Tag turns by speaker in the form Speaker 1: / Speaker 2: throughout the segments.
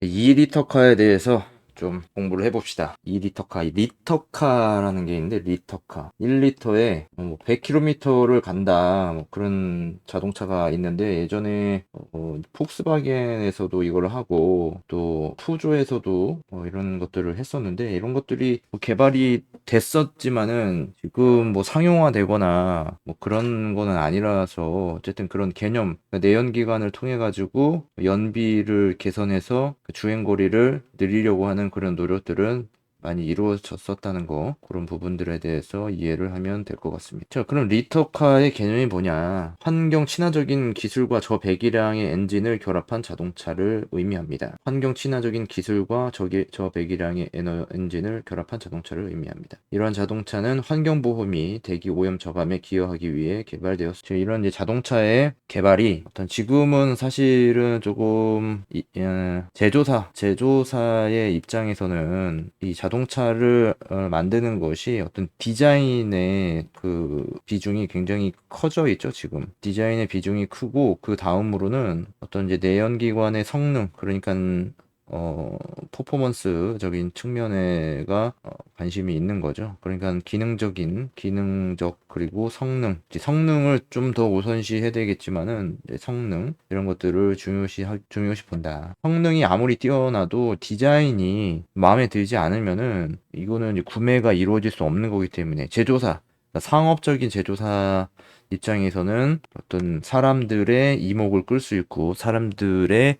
Speaker 1: 2리터카에 대해서 좀 공부를 해봅시다. 2리터카, 리터카라는 게 있는데, 리터카. 1리터에 100km를 간다. 뭐 그런 자동차가 있는데, 예전에 폭스바겐에서도 이걸 하고, 또 푸조에서도 이런 것들을 했었는데, 이런 것들이 뭐 개발이 됐었지만은, 지금 뭐 상용화되거나 뭐 그런 거는 아니라서, 어쨌든 그런 개념, 그러니까 내연기관을 통해 가지고 연비를 개선해서 그 주행거리를 늘리려고 하는 그런 노력들은 많이 이루어졌었다는 거, 그런 부분들에 대해서 이해를 하면 될 것 같습니다. 자, 그럼 리터카의 개념이 뭐냐? 환경 친화적인 기술과 저배기량의 엔진을 결합한 자동차를 의미합니다. 환경 친화적인 기술과 저배기량의 엔진을 결합한 자동차를 의미합니다. 이러한 자동차는 환경 보호 및 대기 오염 저감에 기여하기 위해 개발되었습니다. 이런 이제 자동차의 개발이 지금은 사실은 조금 제조사의 입장에서는 이 자동차를 만드는 것이 어떤 디자인의 그 비중이 굉장히 커져 있죠. 지금 디자인의 비중이 크고, 그 다음으로는 어떤 이제 내연기관의 성능, 그러니까 퍼포먼스적인 측면에가 관심이 있는 거죠. 그러니까 기능적, 그리고 성능을 좀 더 우선시 해야 되겠지만은, 이제 성능, 이런 것들을 중요시 본다. 성능이 아무리 뛰어나도 디자인이 마음에 들지 않으면은, 이거는 이제 구매가 이루어질 수 없는 거기 때문에, 그러니까 상업적인 제조사 입장에서는 어떤 사람들의 이목을 끌 수 있고, 사람들의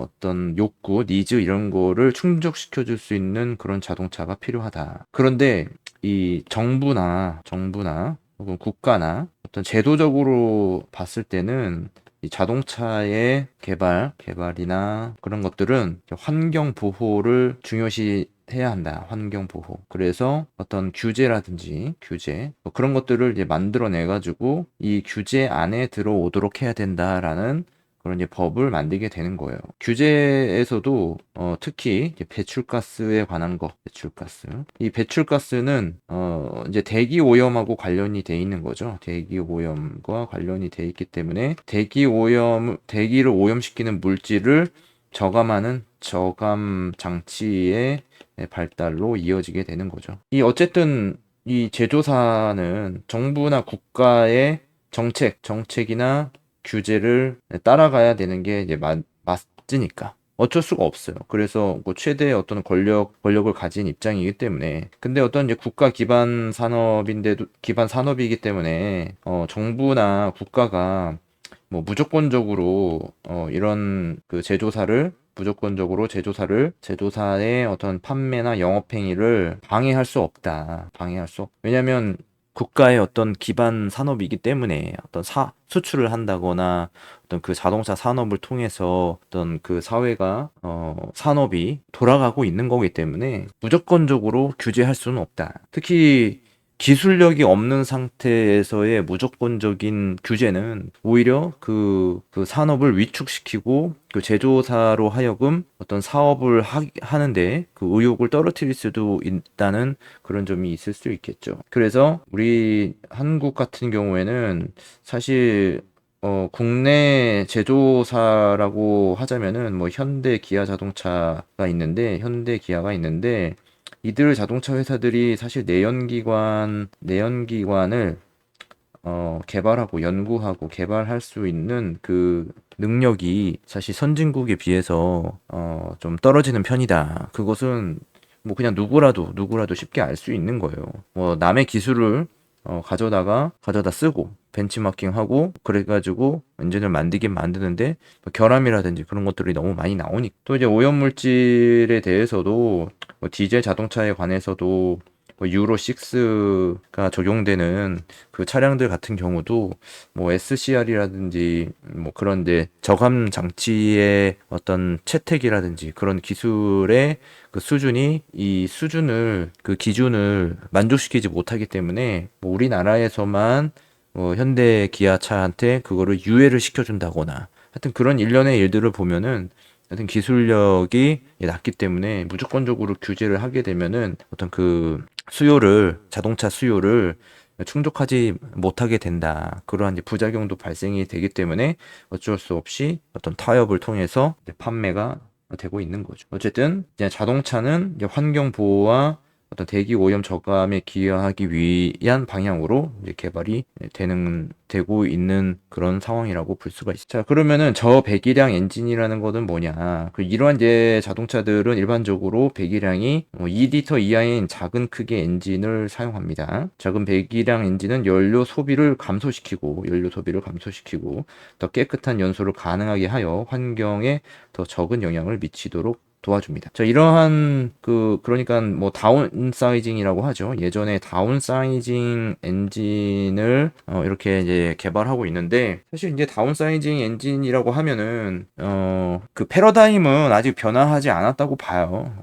Speaker 1: 어떤 욕구, 니즈, 이런 거를 충족시켜 줄 수 있는 그런 자동차가 필요하다. 그런데 이 정부나 혹은 국가나 어떤 제도적으로 봤을 때는 이 자동차의 개발이나 그런 것들은 환경 보호를 중요시 해야 한다. 환경 보호. 그래서 어떤 규제, 뭐 그런 것들을 이제 만들어내 가지고 이 규제 안에 들어오도록 해야 된다라는 그런 이제 법을 만들게 되는 거예요. 규제에서도 특히 이제 배출가스에 관한 거, 이 배출가스는 이제 대기 오염하고 관련이 돼 있는 거죠. 대기 오염과 관련이 돼 있기 때문에 대기를 오염시키는 물질을 저감하는 저감 장치의 발달로 이어지게 되는 거죠. 어쨌든 이 제조사는 정부나 국가의 정책이나 규제를 따라가야 되는 게 이제 맞으니까. 어쩔 수가 없어요. 그래서 뭐 최대의 어떤 권력을 가진 입장이기 때문에. 근데 어떤 이제 국가 기반 산업이기 때문에, 정부나 국가가 뭐 무조건적으로 이런 그 제조사의 어떤 판매나 영업 행위를 방해할 수 없다. 왜냐면 국가의 어떤 기반 산업이기 때문에, 어떤 수출을 한다거나 어떤 그 자동차 산업을 통해서 어떤 그 사회가 산업이 돌아가고 있는 거기 때문에 무조건적으로 규제할 수는 없다. 특히 기술력이 없는 상태에서의 무조건적인 규제는 오히려 그 산업을 위축시키고, 그 제조사로 하여금 어떤 사업을 하는데 그 의욕을 떨어뜨릴 수도 있다는 그런 점이 있을 수 있겠죠. 그래서 우리 한국 같은 경우에는 사실 국내 제조사라고 하자면은 뭐 현대 기아가 있는데, 이들 자동차 회사들이 사실 내연기관을 개발하고 연구하고 개발할 수 있는 그 능력이 사실 선진국에 비해서 좀 떨어지는 편이다. 그것은 뭐 그냥 누구라도 쉽게 알 수 있는 거예요. 뭐 남의 기술을 가져다 쓰고 벤치마킹하고 그래가지고 엔진을 만들긴 만드는데, 뭐 결함이라든지 그런 것들이 너무 많이 나오니까. 또 이제 오염물질에 대해서도 뭐 디젤 자동차에 관해서도 뭐 유로 6가 적용되는 그 차량들 같은 경우도 뭐 SCR이라든지 뭐 그런데 저감 장치의 어떤 채택이라든지 그런 기술의 그 그 기준을 만족시키지 못하기 때문에, 뭐 우리나라에서만 현대 기아차한테 그거를 유예를 시켜준다거나, 하여튼 그런 일련의 일들을 보면은, 하여튼 기술력이 낮기 때문에 무조건적으로 규제를 하게 되면은 어떤 그 자동차 수요를 충족하지 못하게 된다. 그러한 이제 부작용도 발생이 되기 때문에 어쩔 수 없이 어떤 타협을 통해서 이제 판매가 되고 있는 거죠. 어쨌든 이제 자동차는 이제 환경 보호와 어떤 대기 오염 저감에 기여하기 위한 방향으로 이제 개발이 되고 있는 그런 상황이라고 볼 수가 있어요. 자, 그러면은 저 배기량 엔진이라는 것은 뭐냐? 이러한 이제 자동차들은 일반적으로 배기량이 2리터 이하인 작은 크기의 엔진을 사용합니다. 작은 배기량 엔진은 연료 소비를 감소시키고 더 깨끗한 연소를 가능하게 하여 환경에 더 적은 영향을 미치도록 도와줍니다. 자, 이러한 그러니까 뭐 다운사이징이라고 하죠. 예전에 다운사이징 엔진을 이렇게 이제 개발하고 있는데, 사실 이제 다운사이징 엔진이라고 하면은 그 패러다임은 아직 변화하지 않았다고 봐요.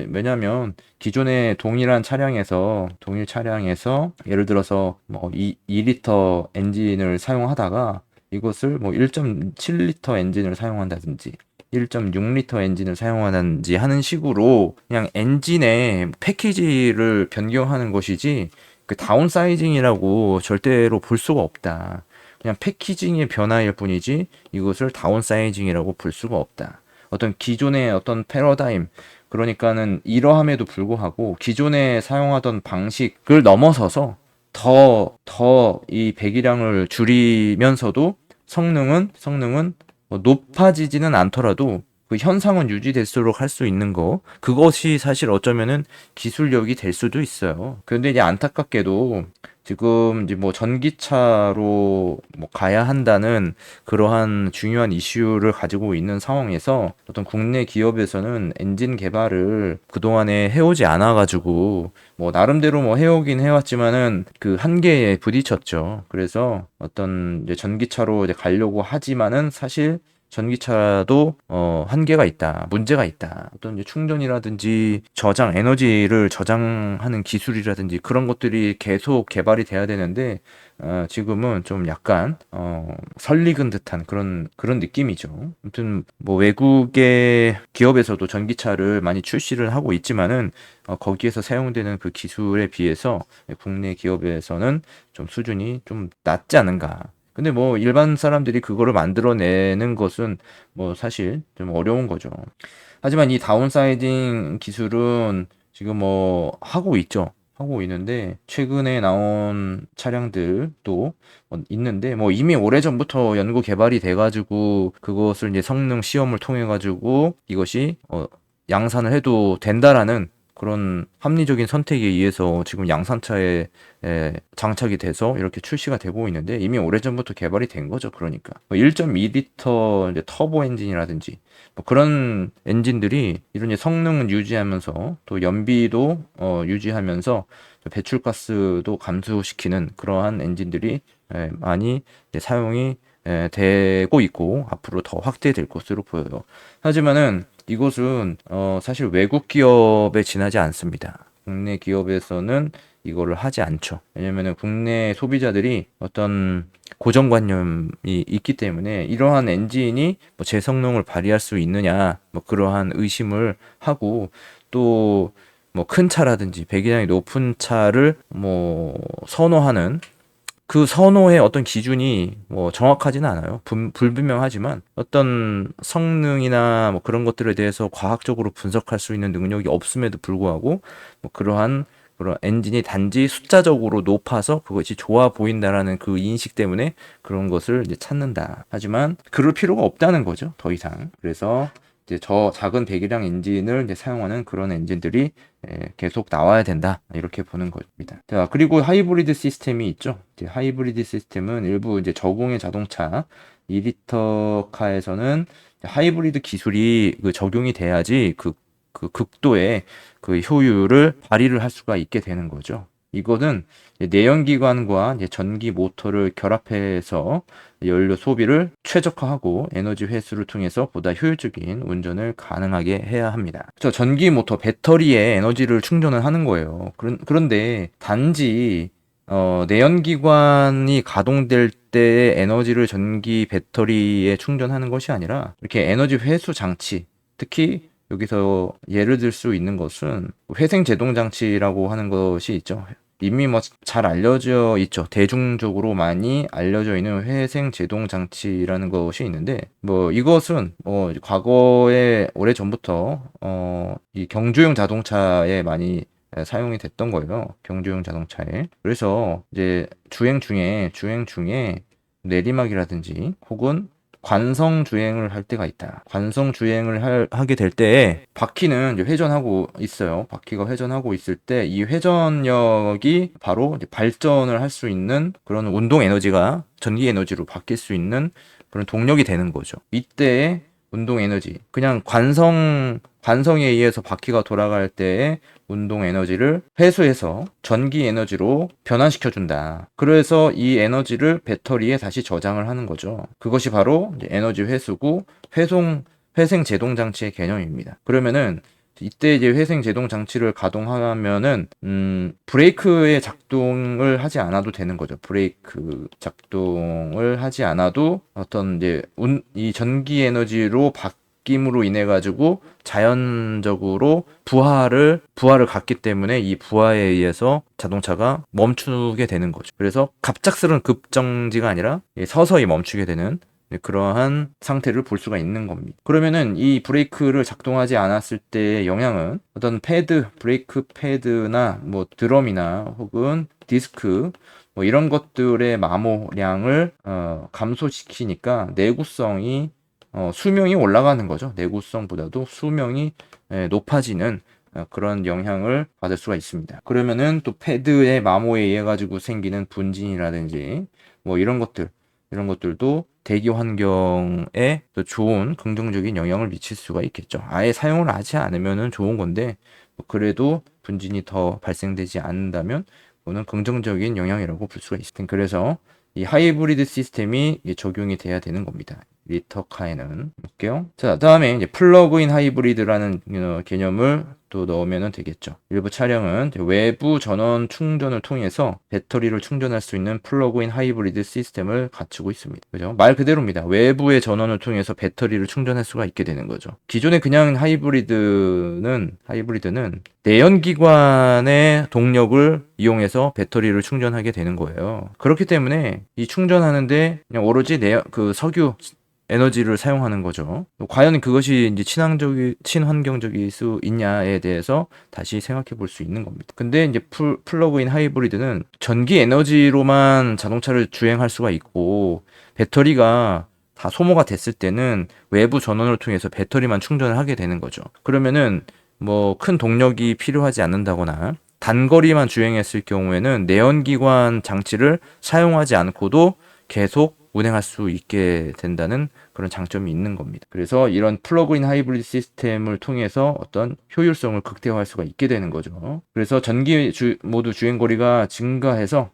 Speaker 1: 왜냐면 기존의 동일 차량에서 예를 들어서 뭐 2리터 엔진을 사용하다가 이것을 뭐 1.7리터 엔진을 사용한다든지 1.6리터 엔진을 사용하는지 하는 식으로 그냥 엔진의 패키지를 변경하는 것이지, 그 다운사이징이라고 절대로 볼 수가 없다. 그냥 패키징의 변화일 뿐이지 이것을 다운사이징이라고 볼 수가 없다. 어떤 기존의 어떤 패러다임, 그러니까는 이러함에도 불구하고 기존에 사용하던 방식을 넘어서서 더 이 배기량을 줄이면서도 성능은 뭐 높아지지는 않더라도 그 현상은 유지될수록 할 수 있는 거, 그것이 사실 어쩌면은 기술력이 될 수도 있어요. 그런데 이제 안타깝게도 지금 이제 뭐 전기차로 뭐 가야 한다는 그러한 중요한 이슈를 가지고 있는 상황에서 어떤 국내 기업에서는 엔진 개발을 그동안에 해오지 않아가지고 뭐 나름대로 뭐 해오긴 해왔지만은 그 한계에 부딪혔죠. 그래서 어떤 이제 전기차로 이제 가려고 하지만은 사실 전기차도 한계가 있다, 문제가 있다. 어떤 이제 충전이라든지 에너지를 저장하는 기술이라든지 그런 것들이 계속 개발이 돼야 되는데 지금은 좀 약간 설익은 듯한 그런 느낌이죠. 아무튼 뭐 외국의 기업에서도 전기차를 많이 출시를 하고 있지만은 거기에서 사용되는 그 기술에 비해서 국내 기업에서는 좀 수준이 좀 낮지 않은가. 근데 뭐 일반 사람들이 그거를 만들어내는 것은 뭐 사실 좀 어려운 거죠. 하지만 이 다운사이징 기술은 지금 뭐 하고 있죠. 하고 있는데 최근에 나온 차량들도 있는데 뭐 이미 오래전부터 연구 개발이 돼가지고 그것을 이제 성능 시험을 통해 가지고 이것이 양산을 해도 된다라는 그런 합리적인 선택에 의해서 지금 양산차에 장착이 돼서 이렇게 출시가 되고 있는데, 이미 오래전부터 개발이 된 거죠. 그러니까 1.2리터 이제 터보 엔진이라든지 뭐 그런 엔진들이 이런 이제 성능을 유지하면서 또 연비도 유지하면서 배출가스도 감소시키는 그러한 엔진들이 많이 이제 사용이 되고 있고 앞으로 더 확대될 것으로 보여요. 하지만은 이것은 사실 외국 기업에 지나지 않습니다. 국내 기업에서는 이거를 하지 않죠. 왜냐면은 국내 소비자들이 어떤 고정관념이 있기 때문에 이러한 엔진이 뭐 제 성능을 발휘할 수 있느냐 뭐 그러한 의심을 하고, 또 뭐 큰 차라든지 배기량이 높은 차를 뭐 선호하는 그 선호의 어떤 기준이 뭐 정확하지는 않아요. 불분명하지만 어떤 성능이나 뭐 그런 것들에 대해서 과학적으로 분석할 수 있는 능력이 없음에도 불구하고 뭐 그런 엔진이 단지 숫자적으로 높아서 그것이 좋아 보인다라는 그 인식 때문에 그런 것을 이제 찾는다. 하지만 그럴 필요가 없다는 거죠. 더 이상. 그래서 이제 저 작은 배기량 엔진을 이제 사용하는 그런 엔진들이 계속 나와야 된다. 이렇게 보는 겁니다. 자, 그리고 하이브리드 시스템이 있죠. 이제 하이브리드 시스템은 일부 이제 저공해 자동차 2리터 카에서는 하이브리드 기술이 적용이 돼야지 그 극도의 그 효율을 발휘를 할 수가 있게 되는 거죠. 이거는 내연기관과 이제 전기 모터를 결합해서 연료 소비를 최적화하고 에너지 회수를 통해서 보다 효율적인 운전을 가능하게 해야 합니다. 저 전기 모터 배터리에 에너지를 충전을 하는 거예요. 그런데 단지 내연기관이 가동될 때의 에너지를 전기 배터리에 충전하는 것이 아니라 이렇게 에너지 회수 장치, 특히 여기서 예를 들 수 있는 것은 회생 제동 장치라고 하는 것이 있죠. 이미 뭐 잘 알려져 있죠. 대중적으로 많이 알려져 있는 회생 제동 장치라는 것이 있는데, 뭐 이것은 뭐 과거에 오래 전부터 이 경주용 자동차에 많이 사용이 됐던 거예요. 경주용 자동차에. 그래서 이제 주행 중에 내리막이라든지 혹은 관성 주행을 할 때가 있다. 관성 주행을 하게 될 때에 바퀴는 이제 회전하고 있어요. 바퀴가 회전하고 있을 때 이 회전력이 바로 이제 발전을 할 수 있는 그런 운동 에너지가 전기 에너지로 바뀔 수 있는 그런 동력이 되는 거죠. 이때의 운동 에너지, 그냥 관성에 의해서 바퀴가 돌아갈 때의 운동 에너지를 회수해서 전기 에너지로 변환시켜 준다. 그래서 이 에너지를 배터리에 다시 저장을 하는 거죠. 그것이 바로 이제 에너지 회수고 회생 제동 장치의 개념입니다. 그러면은 이때 이제 회생 제동 장치를 가동하면은 브레이크의 작동을 하지 않아도 되는 거죠. 브레이크 작동을 하지 않아도 어떤 이제 이 전기 에너지로 바뀜으로 인해 가지고 자연적으로 부하를 갖기 때문에 이 부하에 의해서 자동차가 멈추게 되는 거죠. 그래서 갑작스러운 급정지가 아니라 서서히 멈추게 되는 그러한 상태를 볼 수가 있는 겁니다. 그러면은 이 브레이크를 작동하지 않았을 때의 영향은 어떤 브레이크 패드나 뭐 드럼이나 혹은 디스크 뭐 이런 것들의 마모량을 감소시키니까 내구성이 수명이 올라가는 거죠. 내구성보다도 수명이 높아지는 그런 영향을 받을 수가 있습니다. 그러면은 또 패드의 마모에 의해 가지고 생기는 분진이라든지 뭐 이런 것들도 대기 환경에 또 좋은 긍정적인 영향을 미칠 수가 있겠죠. 아예 사용을 하지 않으면은 좋은 건데 그래도 분진이 더 발생되지 않는다면 그거는 긍정적인 영향이라고 볼 수가 있습니다. 그래서 이 하이브리드 시스템이 적용이 돼야 되는 겁니다. 리터카에는 볼게요. 자, 다음에 이제 플러그인 하이브리드라는 개념을 또 넣으면 되겠죠. 일부 차량은 외부 전원 충전을 통해서 배터리를 충전할 수 있는 플러그인 하이브리드 시스템을 갖추고 있습니다. 그죠? 말 그대로입니다. 외부의 전원을 통해서 배터리를 충전할 수가 있게 되는 거죠. 기존의 그냥 하이브리드는 내연기관의 동력을 이용해서 배터리를 충전하게 되는 거예요. 그렇기 때문에 이 충전하는데 그냥 오로지 석유 에너지를 사용하는 거죠. 과연 그것이 이제 친환경적일 수 있냐에 대해서 다시 생각해 볼 수 있는 겁니다. 근데 이제 플러그인 하이브리드는 전기 에너지로만 자동차를 주행할 수가 있고 배터리가 다 소모가 됐을 때는 외부 전원을 통해서 배터리만 충전을 하게 되는 거죠. 그러면은 뭐 큰 동력이 필요하지 않는다거나 단거리만 주행했을 경우에는 내연기관 장치를 사용하지 않고도 계속 운행할 수 있게 된다는 그런 장점이 있는 겁니다. 그래서 이런 플러그인 하이브리드 시스템을 통해서 어떤 효율성을 극대화할 수가 있게 되는 거죠. 그래서 전기 모두 주행거리가 증가해서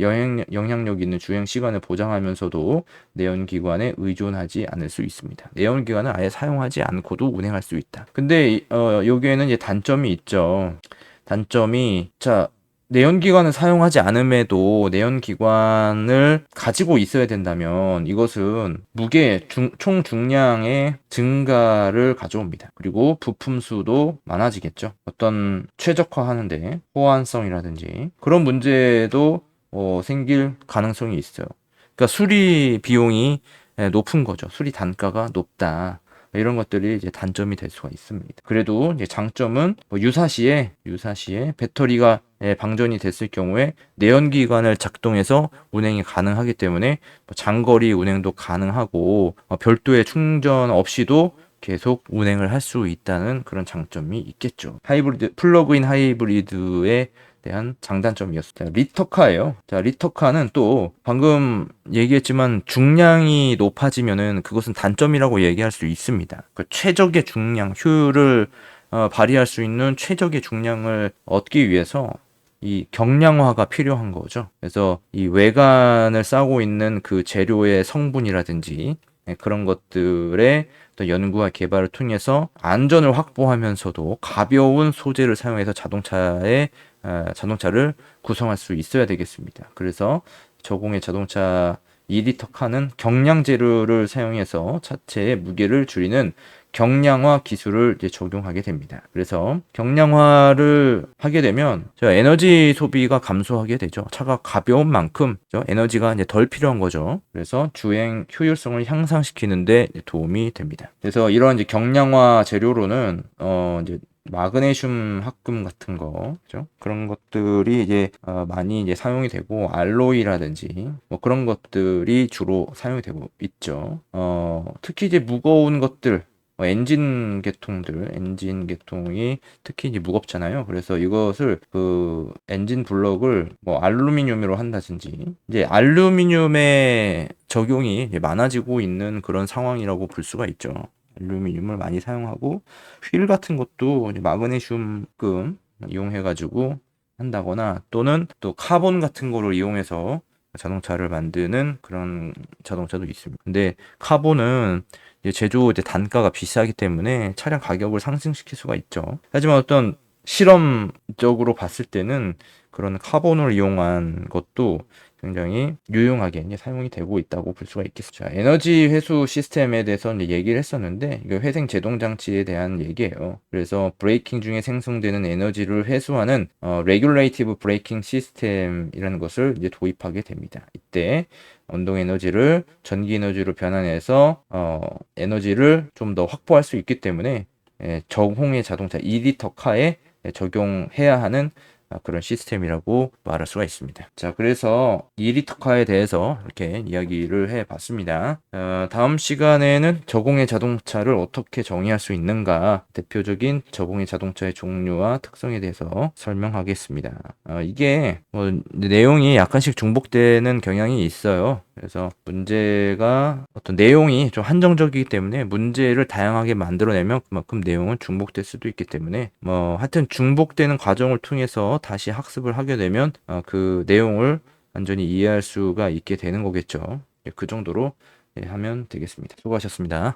Speaker 1: 영향력 있는 주행 시간을 보장하면서도 내연기관에 의존하지 않을 수 있습니다. 내연기관을 아예 사용하지 않고도 운행할 수 있다. 근데 여기에는 이제 단점이 있죠. 내연기관을 사용하지 않음에도 내연기관을 가지고 있어야 된다면 이것은 총 중량의 증가를 가져옵니다. 그리고 부품 수도 많아지겠죠. 어떤 최적화하는데 호환성이라든지 그런 문제도 생길 가능성이 있어요. 그러니까 수리 비용이 높은 거죠. 수리 단가가 높다. 이런 것들이 이제 단점이 될 수가 있습니다. 그래도 이제 장점은 뭐 유사시에 배터리가 방전이 됐을 경우에 내연기관을 작동해서 운행이 가능하기 때문에 뭐 장거리 운행도 가능하고 별도의 충전 없이도 계속 운행을 할 수 있다는 그런 장점이 있겠죠. 플러그인 하이브리드의 대한 장단점이었습니다. 리터카예요. 자, 리터카는 또 방금 얘기했지만 중량이 높아지면은 그것은 단점이라고 얘기할 수 있습니다. 그 최적의 중량, 효율을 발휘할 수 있는 최적의 중량을 얻기 위해서 이 경량화가 필요한 거죠. 그래서 이 외관을 싸고 있는 그 재료의 성분이라든지 그런 것들의 또 연구와 개발을 통해서 안전을 확보하면서도 가벼운 소재를 사용해서 자동차를 구성할 수 있어야 되겠습니다. 그래서 저공해 자동차 2리터 칸은 경량 재료를 사용해서 차체의 무게를 줄이는 경량화 기술을 이제 적용하게 됩니다. 그래서 경량화를 하게 되면 에너지 소비가 감소하게 되죠. 차가 가벼운 만큼 에너지가 이제 덜 필요한 거죠. 그래서 주행 효율성을 향상시키는데 도움이 됩니다. 그래서 이런 이제 경량화 재료로는 이제 마그네슘 합금 같은 거, 그죠? 그런 것들이 이제 많이 이제 사용이 되고, 알로이라든지 뭐 그런 것들이 주로 사용이 되고 있죠. 특히 이제 무거운 것들, 엔진 계통이 특히 이제 무겁잖아요. 그래서 이것을 그 엔진 블럭을 뭐 알루미늄으로 한다든지, 이제 알루미늄의 적용이 이제 많아지고 있는 그런 상황이라고 볼 수가 있죠. 알루미늄을 많이 사용하고 휠 같은 것도 이제 마그네슘금 이용해가지고 한다거나 또는 또 카본 같은 거를 이용해서 자동차를 만드는 그런 자동차도 있습니다. 근데 카본은 이제 단가가 비싸기 때문에 차량 가격을 상승시킬 수가 있죠. 하지만 어떤 실험적으로 봤을 때는 그런 카본을 이용한 것도 굉장히 유용하게 이제 사용이 되고 있다고 볼 수가 있겠습니다. 자, 에너지 회수 시스템에 대해서 이제 얘기를 했었는데, 이거 회생 제동 장치에 대한 얘기예요. 그래서 브레이킹 중에 생성되는 에너지를 회수하는 레귤레이티브 브레이킹 시스템이라는 것을 이제 도입하게 됩니다. 이때 운동 에너지를 전기 에너지로 변환해서 에너지를 좀 더 확보할 수 있기 때문에 저공해 자동차 2리터 카에 적용해야 하는 그런 시스템이라고 말할 수가 있습니다. 자, 그래서 2리터카에 대해서 이렇게 이야기를 해봤습니다. 다음 시간에는 저공해 자동차를 어떻게 정의할 수 있는가, 대표적인 저공해 자동차의 종류와 특성에 대해서 설명하겠습니다. 이게 뭐 내용이 약간씩 중복되는 경향이 있어요. 그래서 문제가 어떤 내용이 좀 한정적이기 때문에 문제를 다양하게 만들어내면 그만큼 내용은 중복될 수도 있기 때문에 뭐 하여튼 중복되는 과정을 통해서 다시 학습을 하게 되면 그 내용을 완전히 이해할 수가 있게 되는 거겠죠. 그 정도로 하면 되겠습니다. 수고하셨습니다.